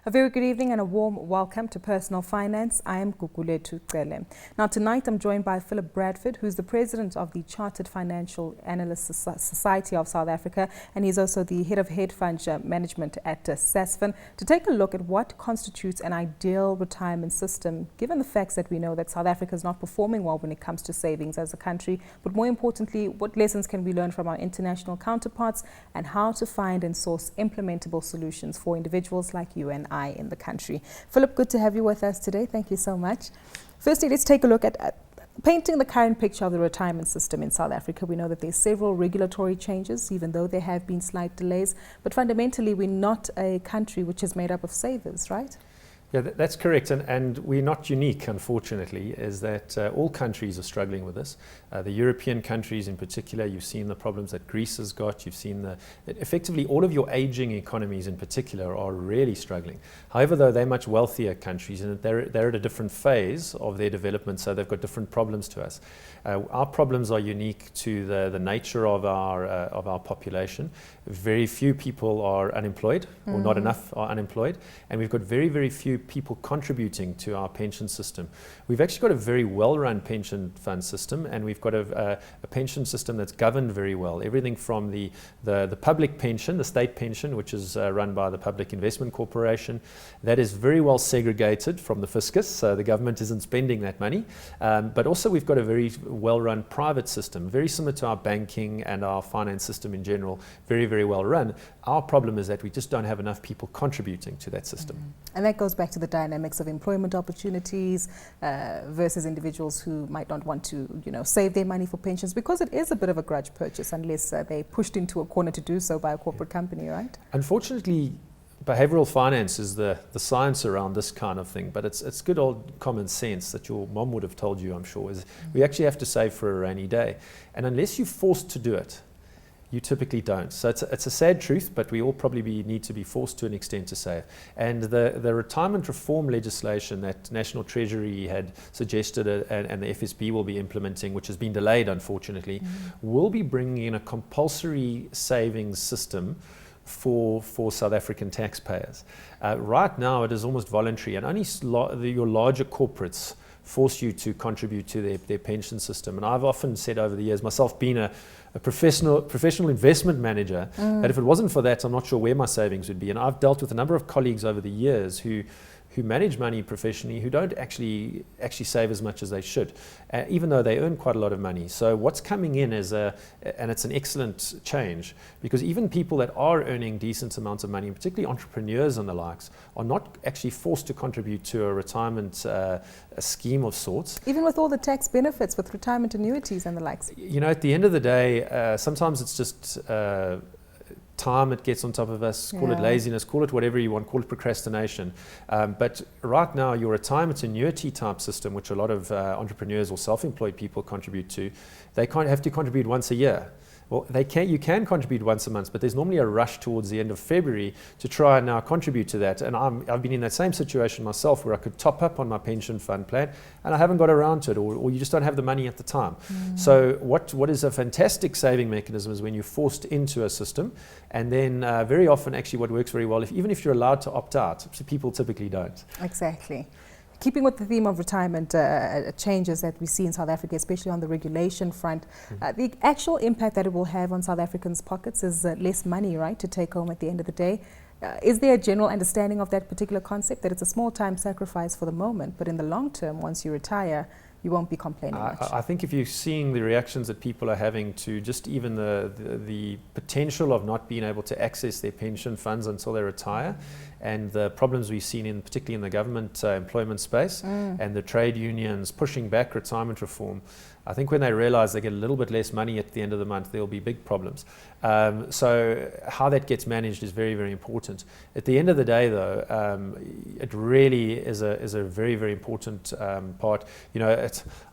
A very good evening and a warm welcome to Personal Finance. I am Gugulethu, Cele. Now tonight I'm joined by Philip Bradford, who's the president of the Chartered Financial Analysts Society of South Africa, and he's also the head of hedge fund management at Cele, to take a look at what constitutes an ideal retirement system, given the facts that we know that South Africa is not performing well when it comes to savings as a country, but more importantly, what lessons can we learn from our international counterparts and how to find and source implementable solutions for individuals like you and I in the country. Philip, good to have you with us today. Thank you so much. Firstly, let's take a look at painting the current picture of the retirement system in South Africa. We know that there's several regulatory changes, even though there have been slight delays, but fundamentally we're not a country which is made up of savers, right? Yeah, that's correct, and we're not unique, unfortunately, is that all countries are struggling with this. The European countries in particular, you've seen the problems that Greece has got, you've seen that effectively all of your aging economies in particular are really struggling. However, though, they're much wealthier countries and they're at a different phase of their development, so they've got different problems to us. Our problems are unique to the nature of our population. Very few people are unemployed, or not enough are unemployed, and we've got very, very few people contributing to our pension system. We've actually got a very well-run pension fund system, and we've got a pension system that's governed very well. Everything from the public pension, the state pension, which is run by the Public Investment Corporation, that is very well segregated from the fiscus, so the government isn't spending that money. But also we've got a very well-run private system, very similar to our banking and our finance system in general, very, very well run. Our problem is that we just don't have enough people contributing to that system. And that goes back to the dynamics of employment opportunities versus individuals who might not want to, save their money for pensions, because it is a bit of a grudge purchase unless they're pushed into a corner to do so by a corporate company, right? Unfortunately, behavioural finance is the science around this kind of thing, but it's good old common sense that your mom would have told you, I'm sure, is we actually have to save for a rainy day. And unless you're forced to do it, you typically don't. So it's a sad truth, but we all probably need to be forced to an extent to save. And the retirement reform legislation that National Treasury had suggested and the FSB will be implementing, which has been delayed unfortunately, will be bringing in a compulsory savings system for South African taxpayers. Right now it is almost voluntary, and only your larger corporates force you to contribute to their pension system. And I've often said over the years, myself being a professional investment manager, that if it wasn't for that, I'm not sure where my savings would be. And I've dealt with a number of colleagues over the years who manage money professionally, who don't actually save as much as they should, even though they earn quite a lot of money. So what's coming in is and it's an excellent change, because even people that are earning decent amounts of money, particularly entrepreneurs and the likes, are not actually forced to contribute to a retirement a scheme of sorts. Even with all the tax benefits with retirement annuities and the likes. At the end of the day, sometimes it's just time it gets on top of us, call it laziness, call it whatever you want, call it procrastination. But right now, your retirement annuity type system, which a lot of entrepreneurs or self-employed people contribute to, they can't have to contribute once a year. Well, you can contribute once a month, but there's normally a rush towards the end of February to try and now contribute to that. And I've been in that same situation myself, where I could top up on my pension fund plan and I haven't got around to it, or you just don't have the money at the time. So what is a fantastic saving mechanism is when you're forced into a system, and then very often actually what works very well, even if you're allowed to opt out, people typically don't. Exactly. Keeping with the theme of retirement changes that we see in South Africa, especially on the regulation front, the actual impact that it will have on South Africans' pockets is less money, right, to take home at the end of the day. Is there a general understanding of that particular concept, that it's a small-time sacrifice for the moment, but in the long term, once you retire, you won't be complaining much? I think if you're seeing the reactions that people are having to just even the potential of not being able to access their pension funds until they retire, and the problems we've seen particularly in the government employment space, and the trade unions pushing back retirement reform, I think when they realize they get a little bit less money at the end of the month, there'll be big problems. So how that gets managed is very, very important. At the end of the day, though, it really is a very, very important part.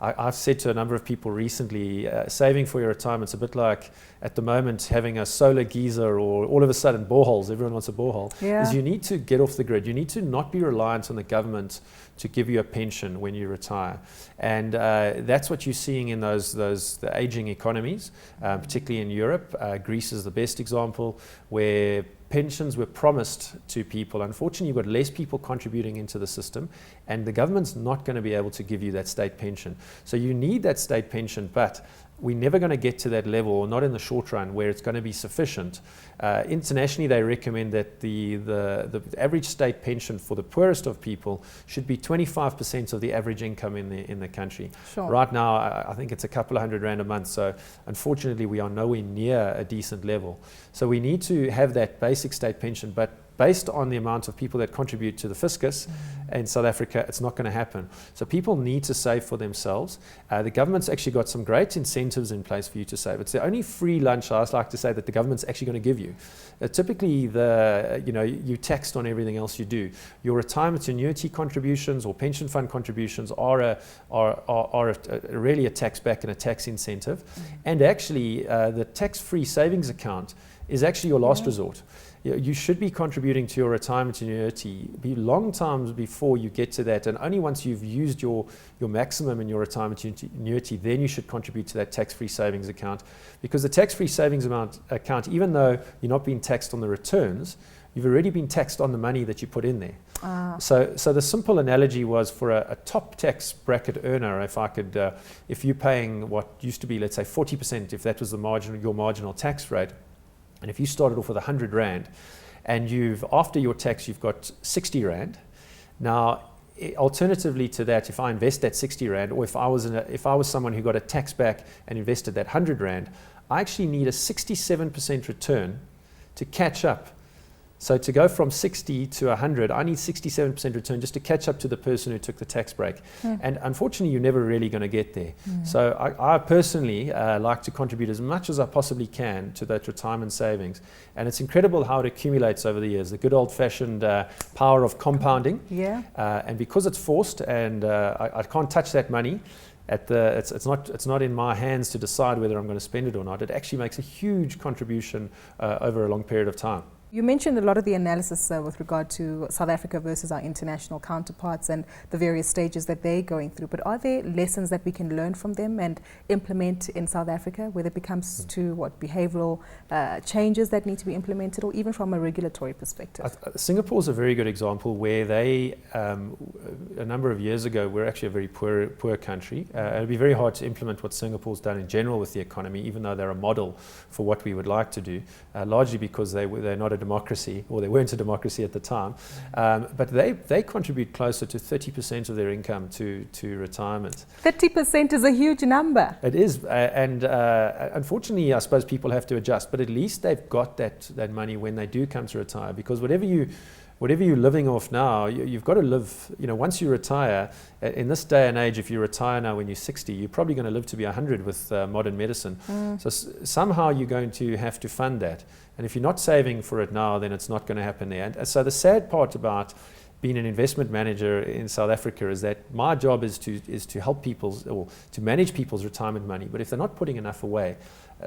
I've said to a number of people recently, saving for your retirement's a bit like, at the moment, having a solar geyser, or all of a sudden boreholes. Everyone wants a borehole. Is you need to get off the grid. You need to not be reliant on the government to give you a pension when you retire. And that's what you're seeing in the aging economies, particularly in Europe. Greece is the best example, where pensions were promised to people. Unfortunately, you've got less people contributing into the system, and the government's not going to be able to give you that state pension. So you need that state pension, but we're never going to get to that level, or not in the short run, where it's going to be sufficient. Internationally, they recommend that the average state pension for the poorest of people should be 25% of the average income in the country. Sure. Right now, I think it's a couple of $100 a month. So unfortunately, we are nowhere near a decent level. So we need to have that basic state pension, but based on the amount of people that contribute to the fiscus in South Africa, it's not going to happen. So people need to save for themselves. The government's actually got some great incentives in place for you to save. It's the only free lunch, I like to say, that the government's actually going to give you. Typically, you're taxed on everything else you do. Your retirement annuity contributions or pension fund contributions are really a tax back and a tax incentive. And actually, the tax-free savings account is actually your last resort. You should be contributing to your retirement annuity long times before you get to that, and only once you've used your maximum in your retirement annuity, then you should contribute to that tax-free savings account. Because the tax-free savings account, even though you're not being taxed on the returns, you've already been taxed on the money that you put in there. So the simple analogy was for a top tax bracket earner, if you're paying what used to be, let's say 40%, if that was your marginal tax rate, and if you started off with 100 Rand, and after your tax you've got 60 Rand. Now, alternatively to that, if I invest that 60 Rand, or if I was someone who got a tax back and invested that 100 Rand, I actually need a 67% return to catch up. So to go from 60 to 100, I need 67% return just to catch up to the person who took the tax break. And unfortunately, you're never really going to get there. So I personally like to contribute as much as I possibly can to that retirement savings. And it's incredible how it accumulates over the years, the good old-fashioned power of compounding. And because it's forced and I can't touch that money, it's not in my hands to decide whether I'm going to spend it or not. It actually makes a huge contribution over a long period of time. You mentioned a lot of the analysis with regard to South Africa versus our international counterparts and the various stages that they're going through. But are there lessons that we can learn from them and implement in South Africa, whether it comes to behavioural changes that need to be implemented, or even from a regulatory perspective? Singapore is a very good example where they, a number of years ago, were actually a very poor country. It would be very hard to implement what Singapore's done in general with the economy, even though they're a model for what we would like to do, largely because they're not a democracy, or they weren't a democracy at the time, but they contribute closer to 30% of their income to retirement. 30% is a huge number. It is, and unfortunately, I suppose people have to adjust, but at least they've got that money when they do come to retire, because whatever you're living off now, you've got to live, once you retire, in this day and age, if you retire now when you're 60, you're probably going to live to be 100 with modern medicine. So somehow you're going to have to fund that. And if you're not saving for it now, then it's not going to happen there. And so the sad part about being an investment manager in South Africa is that my job is to help people, or to manage people's retirement money. But if they're not putting enough away,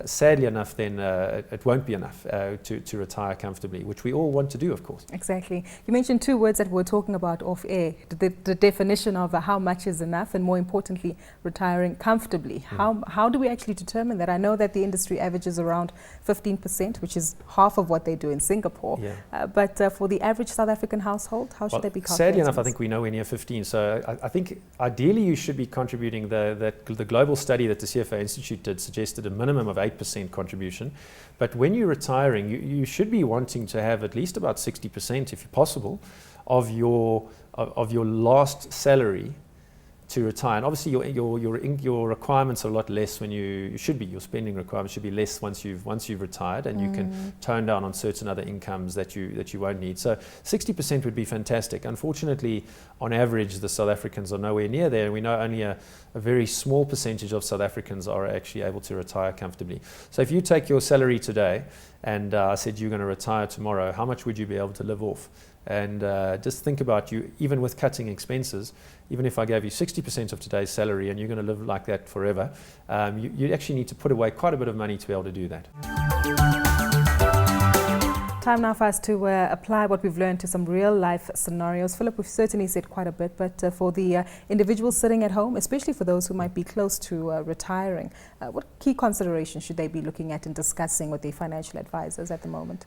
sadly enough, then it won't be enough to retire comfortably, which we all want to do, of course. Exactly. You mentioned two words that we're talking about off air, the definition of how much is enough, and more importantly, retiring comfortably. How do we actually determine that? I know that the industry averages around 15%, which is half of what they do in Singapore. But for the average South African household, how should they be calculating? Sadly enough, I think we're nowhere near 15. So I think ideally you should be contributing. The global study that the CFA Institute did suggested a minimum of 8% contribution. But when you're retiring, you should be wanting to have at least about 60%, if possible, of your last salary to retire. And obviously your requirements are a lot less when your spending requirements should be less once you've retired, and you can tone down on certain other incomes that you won't need. So 60% would be fantastic. Unfortunately, on average, the South Africans are nowhere near there, and we know only a very small percentage of South Africans are actually able to retire comfortably. So if you take your salary today and said you're going to retire tomorrow, how much would you be able to live off? And just think about you, even with cutting expenses, even if I gave you 60% of today's salary and you're going to live like that forever, you actually need to put away quite a bit of money to be able to do that. Time now for us to apply what we've learned to some real life scenarios. Philip, we've certainly said quite a bit, but for the individuals sitting at home, especially for those who might be close to retiring, what key considerations should they be looking at and discussing with their financial advisors at the moment?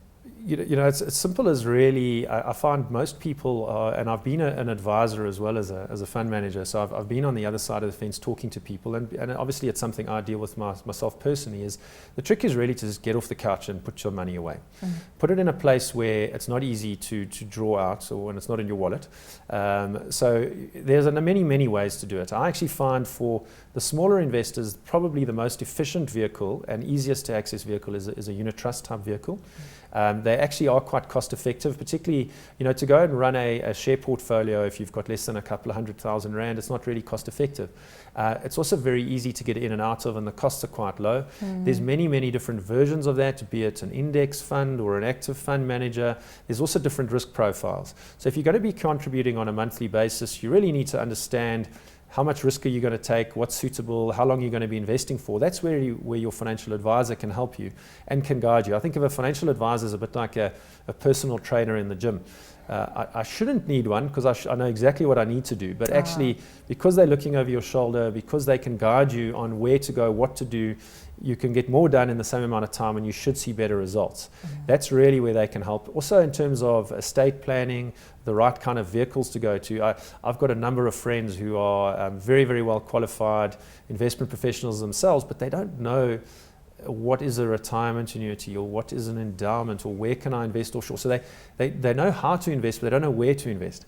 it's as simple as really, I find most people are, and I've been an advisor as well as a fund manager, so I've been on the other side of the fence talking to people, and obviously it's something I deal with myself personally, is the trick is really to just get off the couch and put your money away. Put it in a place where it's not easy to draw out, or when it's not in your wallet. So there's many ways to do it. I actually find for the smaller investors, probably the most efficient vehicle and easiest to access vehicle is a unit trust type vehicle. They actually are quite cost effective, particularly, to go and run a share portfolio if you've got less than a couple of $100,000, it's not really cost effective. It's also very easy to get in and out of, and the costs are quite low. There's many different versions of that, be it an index fund or an active fund manager. There's also different risk profiles. So if you're going to be contributing on a monthly basis, you really need to understand how much risk are you going to take, what's suitable, how long you're going to be investing for. That's where your financial advisor can help you and can guide you. I think of a financial advisor as a bit like a personal trainer in the gym. I shouldn't need one because I know exactly what I need to do, but actually because they're looking over your shoulder, because they can guide you on where to go, what to do, you can get more done in the same amount of time and you should see better results. That's really where they can help. Also in terms of estate planning, the right kind of vehicles to go to. I've got a number of friends who are very well qualified investment professionals themselves, but they don't know what is a retirement annuity or what is an endowment or where can I invest offshore. So they know how to invest, but they don't know where to invest.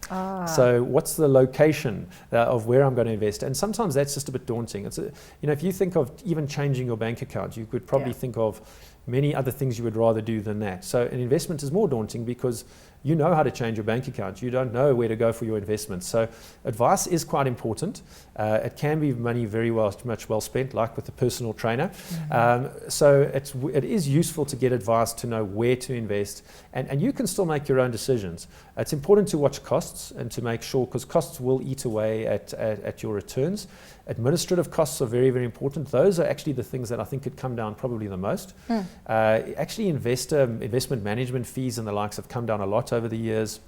So what's the location of where I'm going to invest? And sometimes that's just a bit daunting. It's if you think of even changing your bank account, you could probably think of many other things you would rather do than that. So an investment is more daunting because you know how to change your bank account. You don't know where to go for your investments. So advice is quite important. It can be money very much well spent, like with a personal trainer. So it is useful to get advice to know where to invest, and you can still make your own decisions. It's important to watch costs and to make sure, because costs will eat away at your returns. Administrative costs are very important. Those are actually the things that I think could come down probably the most. Actually, investment management fees and the likes have come down a lot over the years.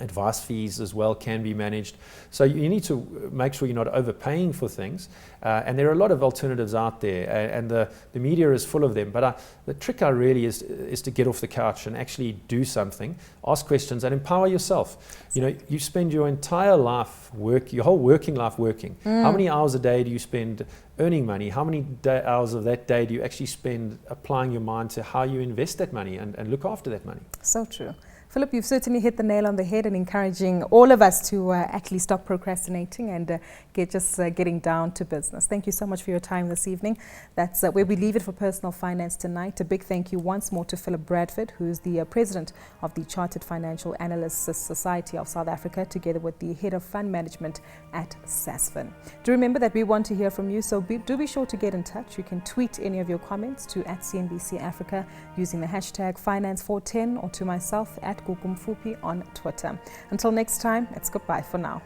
Advice fees as well can be managed. So you need to make sure you're not overpaying for things. And there are a lot of alternatives out there, and the media is full of them. But the trick really is to get off the couch and actually do something, ask questions, and empower yourself. You spend your entire life your whole working life working. How many hours a day do you spend earning money? How many hours of that day do you actually spend applying your mind to how you invest that money and look after that money? So true. Philip, you've certainly hit the nail on the head in encouraging all of us to actually stop procrastinating and getting down to business. Thank you so much for your time this evening. That's where we leave it for Personal Finance tonight. A big thank you once more to Philip Bradford, who's the president of the Chartered Financial Analysts Society of South Africa, together with the head of fund management at SASFin. Do remember that we want to hear from you, so do be sure to get in touch. You can tweet any of your comments to @CNBC Africa using the hashtag Finance410, or to myself @Gugulethu on Twitter. Until next time, it's goodbye for now.